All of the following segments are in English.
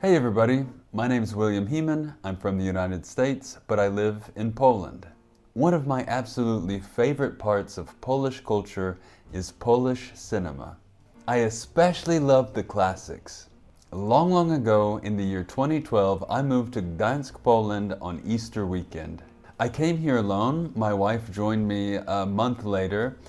Hey everybody, my name's William Heeman. I'm from the United States, but I live in Poland. One of my absolutely favorite parts of Polish culture is Polish cinema. I especially love the classics. Long ago, in the year 2012, I moved to Gdańsk, Poland on Easter weekend. I came here alone. My wife joined me a month later.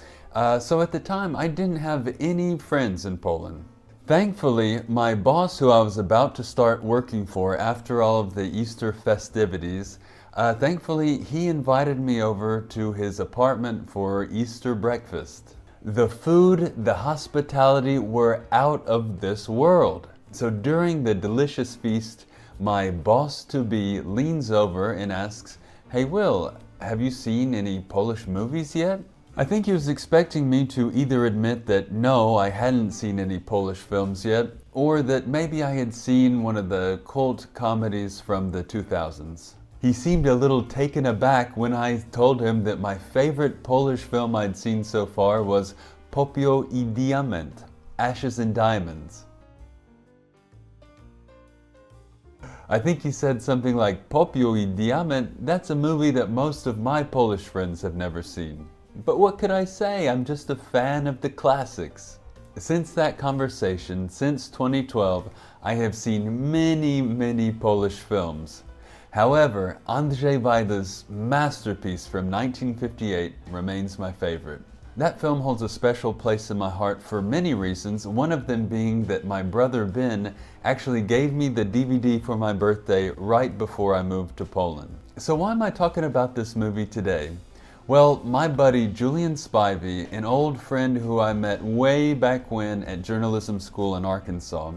So at the time, I didn't have any friends in Poland. Thankfully, my boss, who I was about to start working for after all of the Easter festivities, thankfully he invited me over to his apartment for Easter breakfast. The food, the hospitality were out of this world. So during the delicious feast, my boss-to-be leans over and asks, "Hey Will, have you seen any Polish movies yet?" I think he was expecting me to either admit that no, I hadn't seen any Polish films yet, or that maybe I had seen one of the cult comedies from the 2000s. He seemed a little taken aback when I told him that my favorite Polish film I'd seen so far was Popiół I Diament, Ashes and Diamonds. I think he said something like, "Popiół I Diament, that's a movie that most of my Polish friends have never seen." But what could I say? I'm just a fan of the classics. Since that conversation, since 2012, I have seen many Polish films. However, Andrzej Wajda's masterpiece from 1958 remains my favorite. That film holds a special place in my heart for many reasons, one of them being that my brother Ben actually gave me the DVD for my birthday right before I moved to Poland. So why am I talking about this movie today? Well, my buddy Julian, an old friend who I met way back when at journalism school in Arkansas,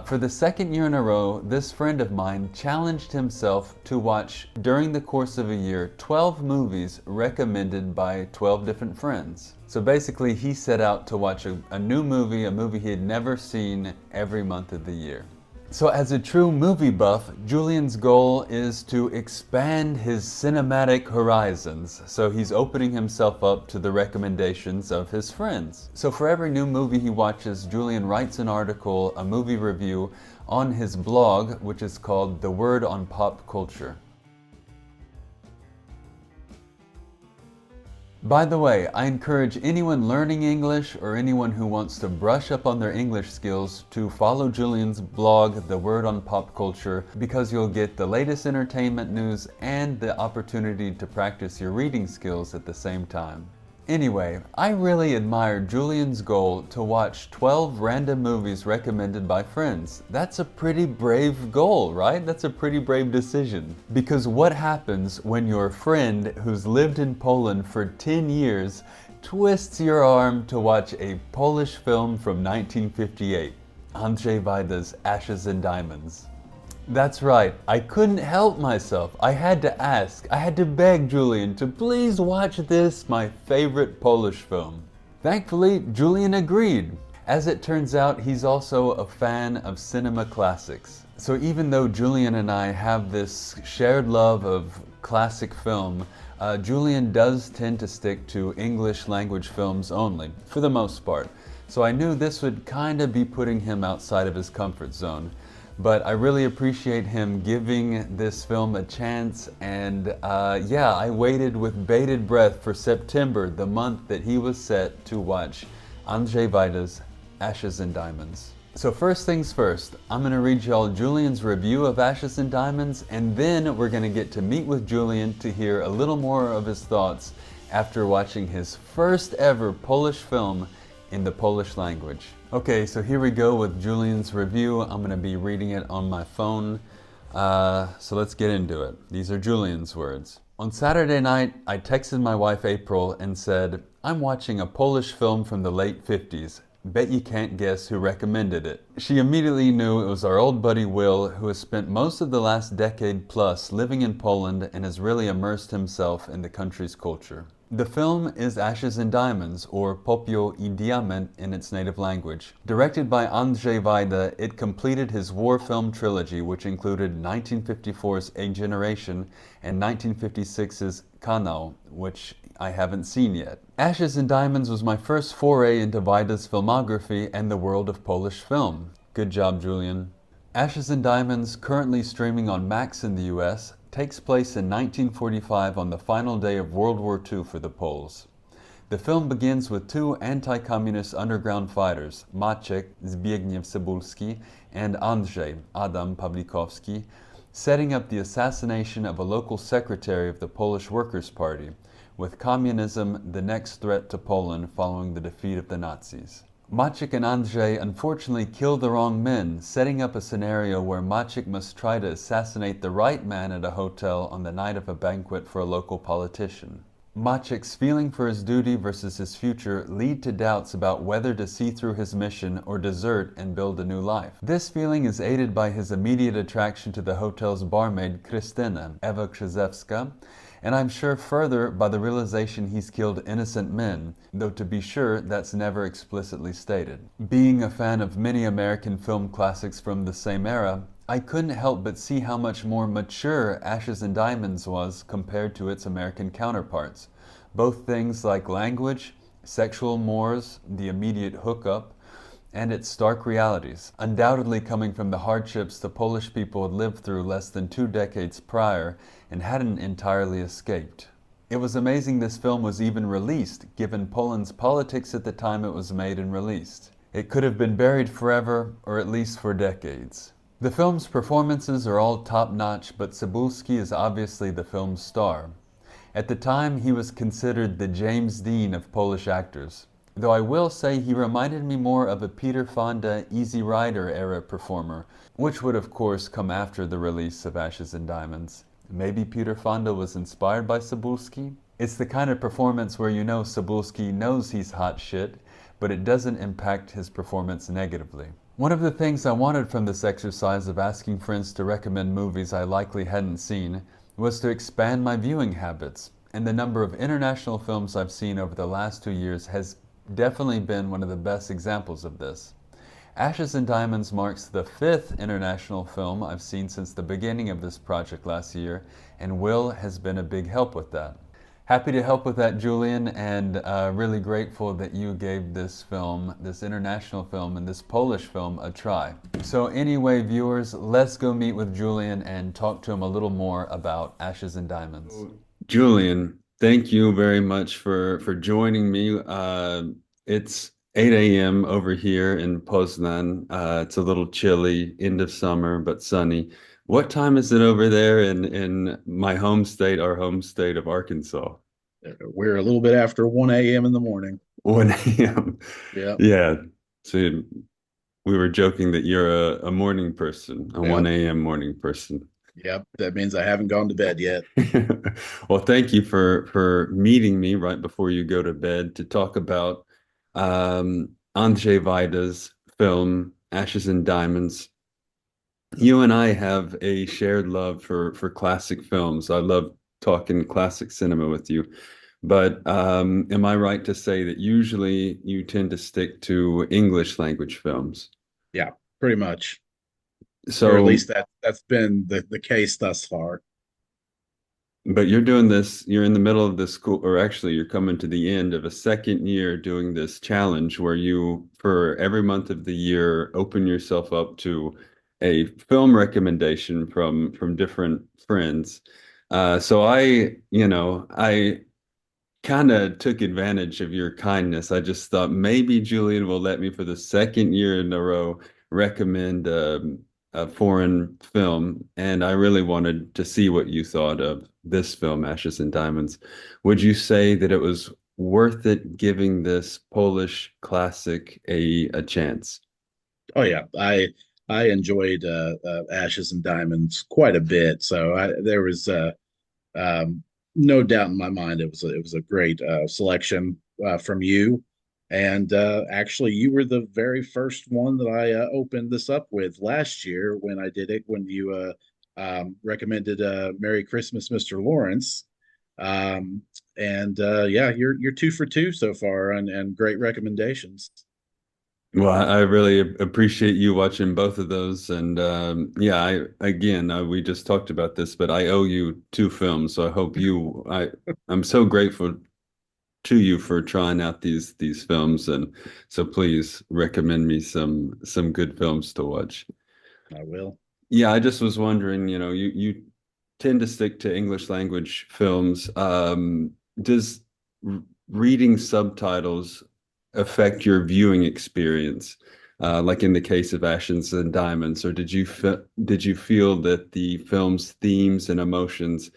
for the second year in a row, this friend of mine challenged himself to watch, during the course of a year, 12 movies recommended by 12 different friends. So basically, he set out to watch a new movie, a movie he had never seen, every month of the year. So as a true movie buff, Julian's goal is to expand his cinematic horizons. So he's opening himself up to the recommendations of his friends. So for every new movie he watches, Julian writes an article, a movie review, on his blog, which is called The Word on Pop Culture. By the way, I encourage anyone learning English or anyone who wants to brush up on their English skills to follow Julian's blog, The Word on Pop Culture, because you'll get the latest entertainment news and the opportunity to practice your reading skills at the same time. Anyway, I really admire Julian's goal to watch 12 random movies recommended by friends. That's a pretty brave goal, right? That's a pretty brave decision. Because what happens when your friend who's lived in Poland for 10 years twists your arm to watch a Polish film from 1958, Andrzej Wajda's Ashes and Diamonds? That's right, I couldn't help myself. I had to ask, I had to beg Julian to please watch this, my favorite Polish film. Thankfully, Julian agreed. As it turns out, he's also a fan of cinema classics. So even though Julian and I have this shared love of classic film, Julian does tend to stick to English language films only, for the most part. So I knew this would kind of be putting him outside of his comfort zone. But I really appreciate him giving this film a chance, and yeah, I waited with bated breath for September, the month that he was set to watch Andrzej Wajda's Ashes and Diamonds. So first things first, I'm going to read y'all Julian's review of Ashes and Diamonds, and then we're going to get to meet with Julian to hear a little more of his thoughts after watching his first ever Polish film in the Polish language. Okay, so here we go with Julian's review. I'm going to be reading it on my phone. So let's get into it. These are Julian's words. On Saturday night, I texted my wife April and said, "I'm watching a Polish film from the late 50s. Bet you can't guess who recommended it." She immediately knew it was our old buddy Will, who has spent most of the last decade plus living in Poland and has really immersed himself in the country's culture. The film is Ashes and Diamonds, or Popiół I Diament in its native language. Directed by Andrzej Wajda, it completed his war film trilogy, which included 1954's A Generation and 1956's Kanał, which I haven't seen yet. Ashes and Diamonds was my first foray into Wajda's filmography and the world of Polish film. Good job, Julian. Ashes and Diamonds, currently streaming on Max in the US, takes place in 1945 on the final day of World War II for the Poles. The film begins with two anti-communist underground fighters, Maciek Zbigniew Cebulski and Andrzej Adam Pawlikowski, setting up the assassination of a local secretary of the Polish Workers' Party, with communism the next threat to Poland following the defeat of the Nazis. Maciek and Andrzej unfortunately kill the wrong men, setting up a scenario where Maciek must try to assassinate the right man at a hotel on the night of a banquet for a local politician. Maciek's feeling for his duty versus his future lead to doubts about whether to see through his mission or desert and build a new life. This feeling is aided by his immediate attraction to the hotel's barmaid Krystyna, Ewa Krzyzewska, and I'm sure further by the realization he's killed innocent men, though to be sure that's never explicitly stated. Being a fan of many American film classics from the same era, I couldn't help but see how much more mature Ashes and Diamonds was compared to its American counterparts. Both things like language, sexual mores, the immediate hookup, and its stark realities, undoubtedly coming from the hardships the Polish people had lived through less than 2 decades prior and hadn't entirely escaped. It was amazing this film was even released, given Poland's politics at the time it was made and released. It could have been buried forever, or at least for decades. The film's performances are all top-notch, but Cebulski is obviously the film's star. At the time, he was considered the James Dean of Polish actors, though I will say he reminded me more of a Peter Fonda, Easy Rider era performer, which would of course come after the release of Ashes and Diamonds. Maybe Peter Fonda was inspired by Cebulski? It's the kind of performance where you know Cebulski knows he's hot shit, but it doesn't impact his performance negatively. One of the things I wanted from this exercise of asking friends to recommend movies I likely hadn't seen was to expand my viewing habits, and the number of international films I've seen over the last 2 years has definitely been one of the best examples of this. Ashes and Diamonds marks the 5th international film I've seen since the beginning of this project last year, and Will has been a big help with that. Happy to help with that, Julian, and really grateful that you gave this film, this international film, and this Polish film a try. So anyway, viewers, let's go meet with Julian and talk to him a little more about Ashes and Diamonds. Julian, thank you very much for joining me. It's 8 a.m. over here in Poznan. It's a little chilly, end of summer, but sunny. What time is it over there in my home state, our home state of Arkansas? We're a little bit after 1 a.m. in the morning. 1 a.m. Yep. Yeah. So we were joking that you're a morning person, a Yep. 1 a.m. morning person. Yep. That means I haven't gone to bed yet. Well, thank you for meeting me right before you go to bed to talk about Andrzej Wajda's film Ashes and Diamonds. You and I have a shared love for classic films. I love talking classic cinema with you. But am I right to say that usually you tend to stick to English language films? Yeah, pretty much. Or at So, least that's been the case thus far. but you're doing this, you're in the middle of this school, or actually you're coming to the end of a second year doing this challenge where you, for every month of the year, open yourself up to a film recommendation from different friends. So I kind of took advantage of your kindness. I just thought maybe Julian will let me, for the second year in a row, recommend a foreign film, and I really wanted to see what you thought of this film, Ashes and Diamonds. Would you say that it was worth it giving this Polish classic a chance? Oh yeah, I enjoyed Ashes and Diamonds quite a bit. So there was um, no doubt in my mind it was a great selection from you. And actually, you were the very first one that I opened this up with last year when I did it, when you recommended "Merry Christmas, Mr. Lawrence." Um, and yeah, you're two for two so far, and great recommendations. Well, I really appreciate you watching both of those, and yeah, we just talked about this, but I owe you 2 films, so I hope I'm so grateful to you for trying out these films, and so please recommend me some good films to watch. I will. Yeah, I just was wondering, you tend to stick to English language films. Does r reading subtitles affect your viewing experience? Like in the case of Ashes and Diamonds, or did you feel that the film's themes and emotions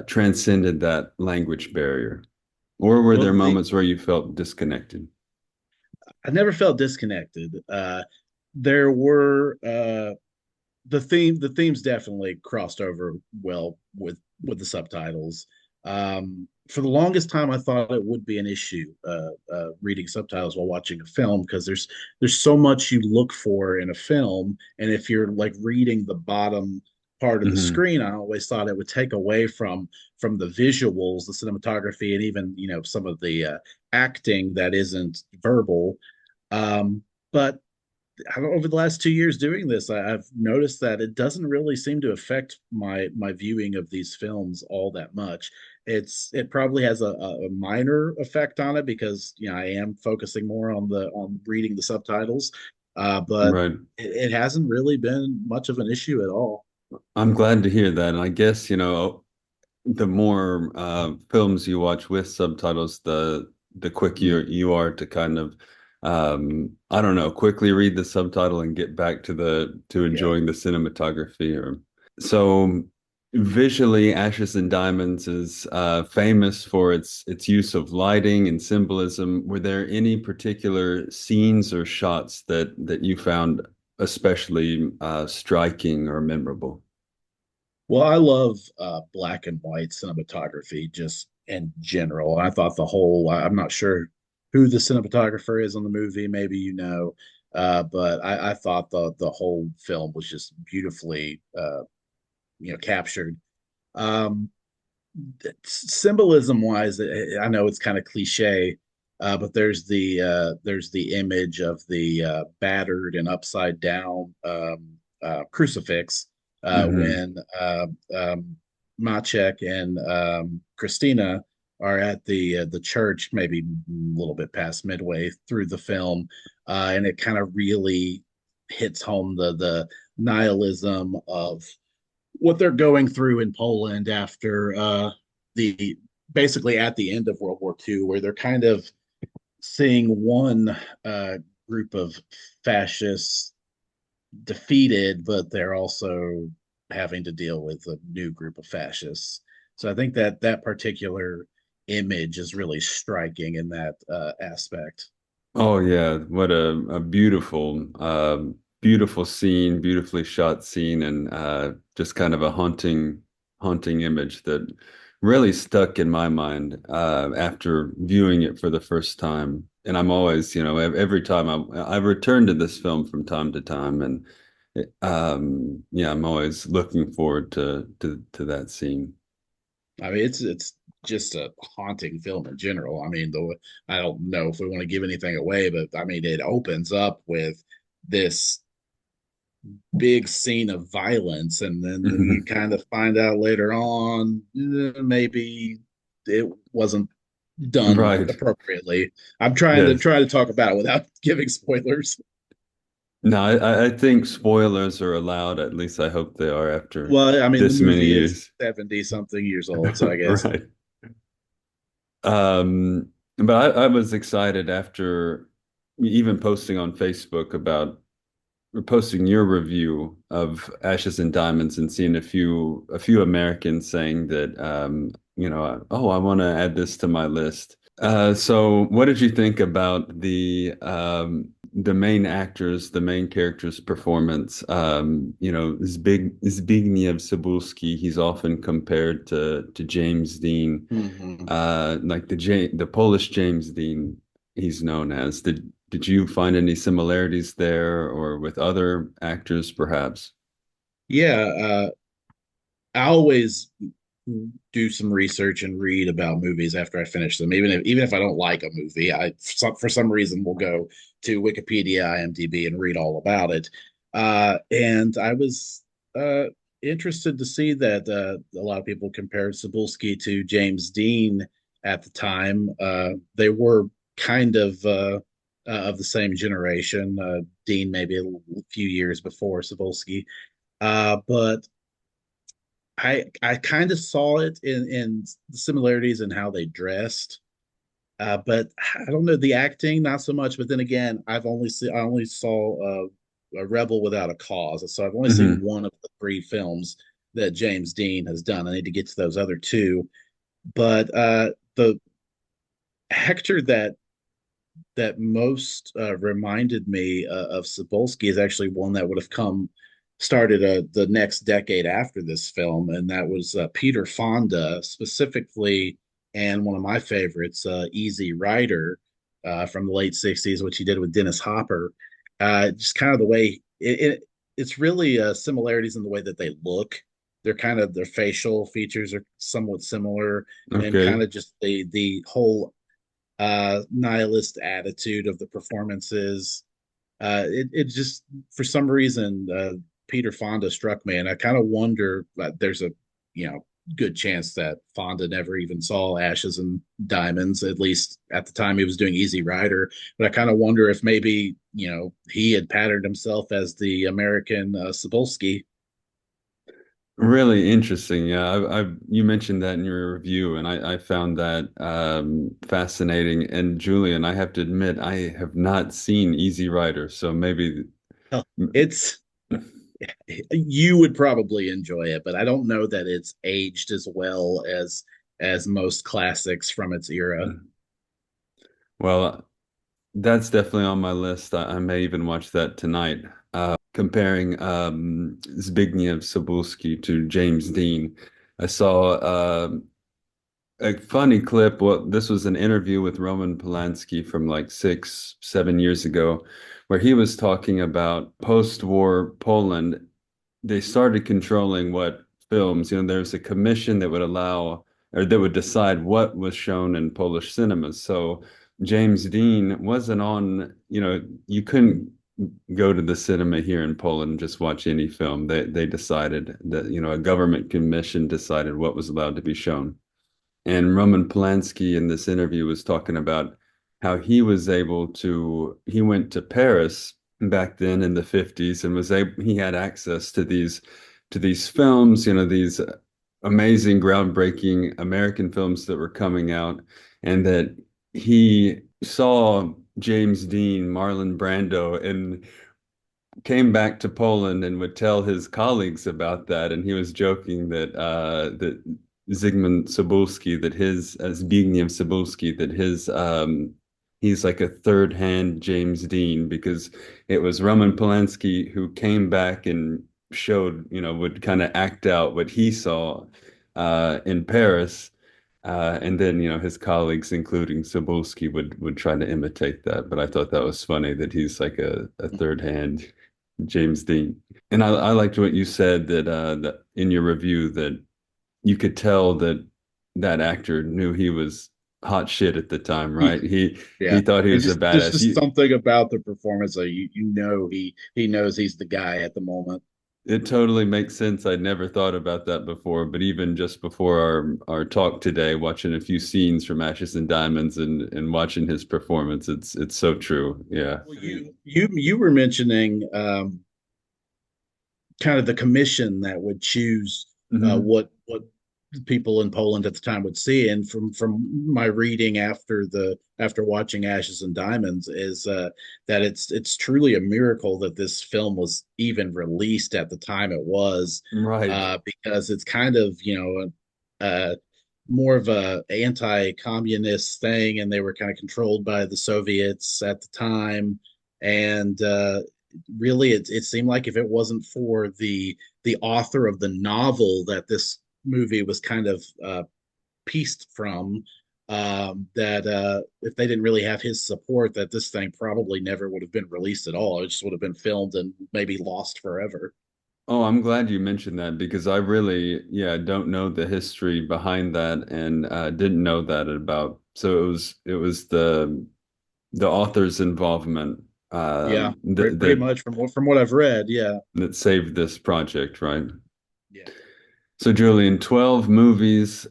transcended that language barrier? Or were Well, there moments where you felt disconnected? I never felt disconnected. There were the themes definitely crossed over well with the subtitles. For the longest time, I thought it would be an issue reading subtitles while watching a film because there's so much you look for in a film, and if you're like reading the bottom part of the Hmm. screen, I always thought it would take away from the visuals, the cinematography, and even some of the acting that isn't verbal. But over the last 2 years doing this, I've noticed that it doesn't really seem to affect my viewing of these films all that much. It probably has a minor effect on it because I am focusing more on reading the subtitles, but Right. it hasn't really been much of an issue at all. I'm glad to hear that. And I guess, the more films you watch with subtitles, the quicker Mhm. you are to kind of I don't know, quickly read the subtitle and get back to the to Yeah. enjoying the cinematography. Or so visually, Ashes and Diamonds is famous for its use of lighting and symbolism. Were there any particular scenes or shots that you found especially striking or memorable? Well, I love black and white cinematography just in general. I thought I'm not sure who the cinematographer is on the movie, maybe but I thought the whole film was just beautifully captured. Um, Symbolism wise, I know it's kind of cliche, but there's the image of the battered and upside down crucifix Hmm. when Maciek and Christina are at the church, maybe a little bit past midway through the film, and it kind of really hits home the nihilism of what they're going through in Poland after the basically at the end of World War II, where they're kind of seeing one group of fascists defeated, but they're also having to deal with a new group of fascists. So I think that particular image is really striking in that aspect. Oh yeah, what a beautiful beautiful scene, beautifully shot scene, and just kind of a haunting image that really stuck in my mind after viewing it for the first time. And I'm always, every time I return to this film from time to time, and yeah, I'm always looking forward to that scene. I mean, it's just a haunting film in general. I mean, the I don't know if we want to give anything away, but I mean, it opens up with this big scene of violence, and then you kind of find out later on maybe it wasn't done Right. appropriately. I'm trying to Yes. try to talk about it without giving spoilers. No, I think spoilers are allowed. At least I hope they are after Well, I mean, the this many movie is years. 70 something years old, so I guess. Right. But I was excited after even posting on Facebook about or posting your review of Ashes and Diamonds and seeing a few Americans saying that oh, I want to add this to my list. So what did you think about the main actors, the main character's performance? Zbigniew Cebulski, he's often compared to James Dean, Mhm. like the Polish James Dean he's known as. Did you find any similarities there or with other actors perhaps? Yeah, I always do some research and read about movies after I finish them. Even if I don't like a movie, I for some reason will go to Wikipedia, IMDb, and read all about it. And I was interested to see that a lot of people compared Cebulski to James Dean at the time. They were kind of the same generation. Dean maybe a few years before Cebulski. But I kind of saw it in the similarities in how they dressed. But I don't know the acting, not so much. But then again, I only saw a Rebel Without a Cause, so I've only seen Hmm. one of the three films that James Dean has done. I need to get to those other two. But the Hector that most reminded me of Cebulski is actually one that would have come started the next decade after this film, and that was Peter Fonda specifically, and one of my favorites, Easy Rider, from the late '60s, which he did with Dennis Hopper. Just kind of the way it's really similarities in the way that they look. They're kind of their facial features are somewhat similar, and kind Okay. of just the whole nihilist attitude of the performances. It just for some reason Peter Fonda struck me, and I kind of wonder. There's a good chance that Fonda never even saw Ashes and Diamonds, at least at the time he was doing Easy Rider. But I kind of wonder if maybe he had patterned himself as the American Cebulski. Really interesting. Yeah, you mentioned that in your review, and I found that fascinating. And Julian, I have to admit, I have not seen Easy Rider, so maybe. It's you would probably enjoy it, but I don't know that it's aged as well as most classics from its era. Well, that's definitely on my list. I may even watch that tonight. Comparing Zbigniew Cebulski to James Dean, I saw a funny clip. Well, this was an interview with Roman Polanski from like 6, 7 years ago, where he was talking about post-war Poland. They started controlling what films, there's a commission that would allow or that would decide what was shown in Polish cinemas. So James Dean wasn't on, you couldn't go to the cinema here in Poland and just watch any film. They decided that, a government commission decided what was allowed to be shown. And Roman Polanski in this interview was talking about how he went to Paris back then in the 50s and he had access to these films, these amazing, groundbreaking American films that were coming out, and that he saw James Dean, Marlon Brando, and came back to Poland and would tell his colleagues about that. And he was joking that Zygmunt Cebulski, that his Zbigniew Cebulski, that his he's like a third hand James Dean, because it was Roman Polanski who came back and showed, would kind of act out what he saw in Paris. And then, his colleagues, including Cebulski, would try to imitate that. But I thought that was funny that he's like a third hand James Dean. And I liked what you said that in your review that you could tell that that actor knew he was hot shit at the time, right? He Yeah, thought he and was a just there's badass. just something about the performance that he knows he's the guy at the moment. It totally makes sense. I'd never thought about that before, but even just before our talk today, watching a few scenes from Ashes and Diamonds and watching his performance, it's so true. Yeah. Well, you were mentioning kind of the commission that would choose Hmm. what people in Poland at the time would see. And from my reading after watching Ashes and Diamonds is that it's truly a miracle that this film was even released at the time it was, Right. because it's kind of more of a anti-communist thing, and they were kind of controlled by the Soviets at the time, and really it seemed like if it wasn't for the author of the novel that this movie was kind of pieced from, that if they didn't really have his support, that this thing probably never would have been released at all. It just would have been filmed and maybe lost forever. Oh, I'm glad you mentioned that because I really, yeah, don't know the history behind that and didn't know that about. So it was the author's involvement Yeah, pretty that much from what I've read. Yeah, that saved this project, right? yeah. So Julian, 12 movies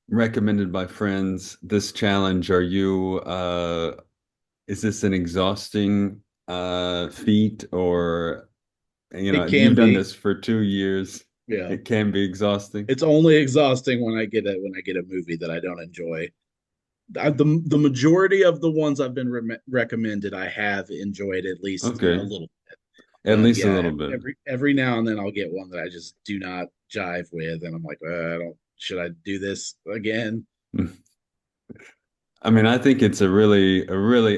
recommended by friends. This challenge, is this an exhausting feat, or It you've can done be. this for 2 years. Yeah. It can be exhausting. It's only exhausting when I get a movie that I don't enjoy. The majority of the ones I've been recommended, I have enjoyed at least a Okay, little. at But least a yeah, little bit. every now and then I'll get one that I just do not jive with, and I'm like, I don't. Should I do this again? I mean, I think it's a really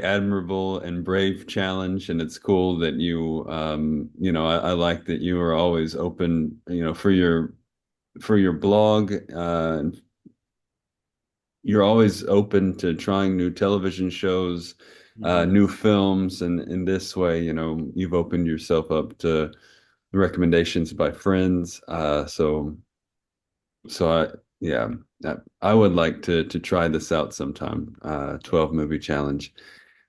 admirable and brave challenge, and it's cool that I like that you are always open, for your blog. You're always open to trying new television shows, Hmm. new films, and in this way, you've opened yourself up to recommendations by friends. Yeah, I would like to try this out sometime. 12 movie challenge.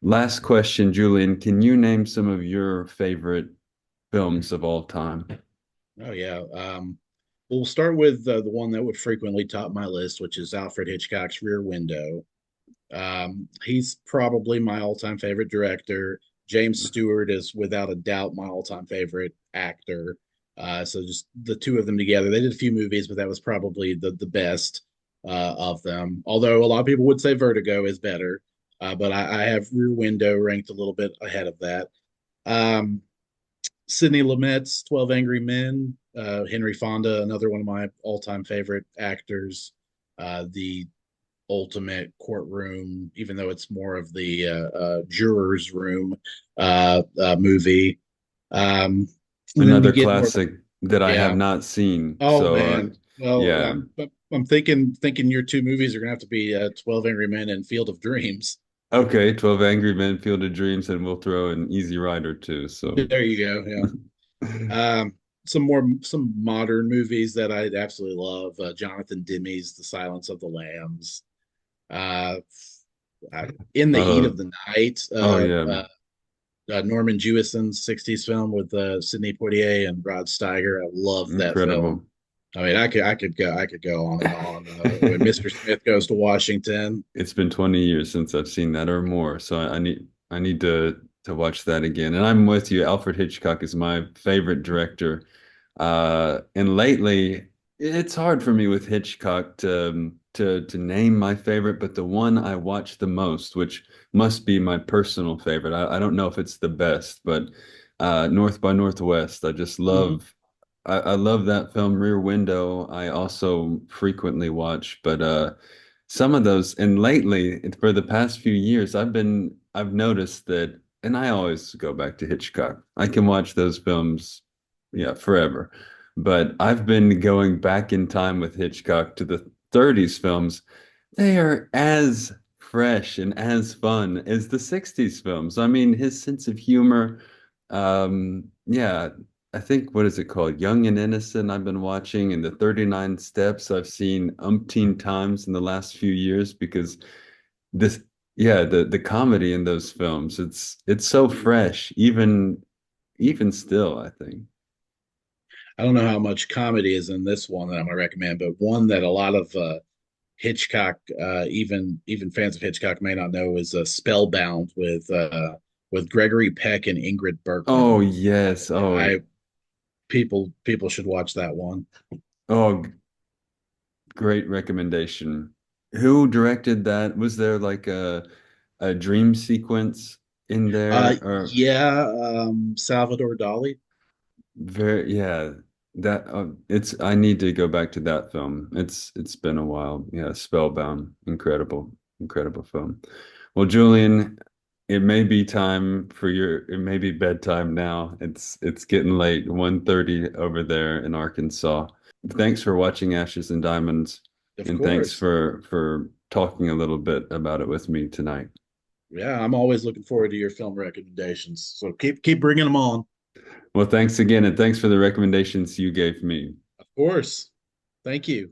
Last question, Julian. Can you name some of your favorite films of all time? Oh yeah. We'll start with the one that would frequently top my list, which is Alfred Hitchcock's Rear Window. He's probably my all-time favorite director. James Stewart is without a doubt my all-time favorite actor. So just the two of them together. They did a few movies, but that was probably the best of them. Although a lot of people would say Vertigo is better, but I have Rear Window ranked a little bit ahead of that. Um, Sidney Lumet's 12 Angry Men, Henry Fonda, another one of my all-time favorite actors. The ultimate courtroom, even though it's more of the juror's room movie. Um, and then you Another get more, classic that I have yeah. not seen. Oh So, man. Well, yeah. I'm thinking your two movies are gonna have to be 12 Angry Men and Field of Dreams. Okay, 12 Angry Men, Field of Dreams, and we'll throw an Easy Rider too. So, There you go. Yeah. Some modern movies that I absolutely love. Jonathan Demme's The Silence of the Lambs. Uh, in the Heat uh, of the Night. oh yeah, Norman Jewison's '60s film with Sidney Poitier and Rod Steiger. I love that film. incredible. I mean, I could go on and on. When Mr. Smith goes to Washington. It's been 20 years since I've seen that or more, so I need to watch that again. And I'm with you. Alfred Hitchcock is my favorite director. And lately, it's hard for me with Hitchcock to name my favorite, but the one I watch the most, which must be my personal favorite. I don't know if it's the best, but North by Northwest. I just Mhm. love. I love that film, Rear Window. I also frequently watch, but some of those, and lately, for the past few years, I've noticed that, and I always go back to Hitchcock. I can watch those films, yeah, forever. But I've been going back in time with Hitchcock to the 30s films. They are as fresh and as fun as the 60s films. I mean, his sense of humor, yeah, I think, what is it called? Young and Innocent, I've been watching, and the 39 Steps I've seen umpteen times in the last few years because this, yeah, the comedy in those films, it's so fresh, even still, I think. I don't know how much comedy is in this one that I'm going to recommend, but one that a lot of Hitchcock, even fans of Hitchcock, may not know is Spellbound with Gregory Peck and Ingrid Oh Bergman. yes. I people should watch that one. Oh, great recommendation. Who directed that? Was there like a dream sequence in there, or Yeah, Salvador Dali. very, yeah, that it's I need to go back to that film. It's been a while. Yeah, Spellbound, incredible film. Well, Julian, it may be bedtime now. It's getting late, 1:30 over there in Arkansas. Thanks for watching Ashes and Diamonds, Of and thanks course. for talking a little bit about it with me tonight. Yeah, I'm always looking forward to your film recommendations. So keep bringing them on. Well, thanks again, and thanks for the recommendations you gave me. Of course. Thank you.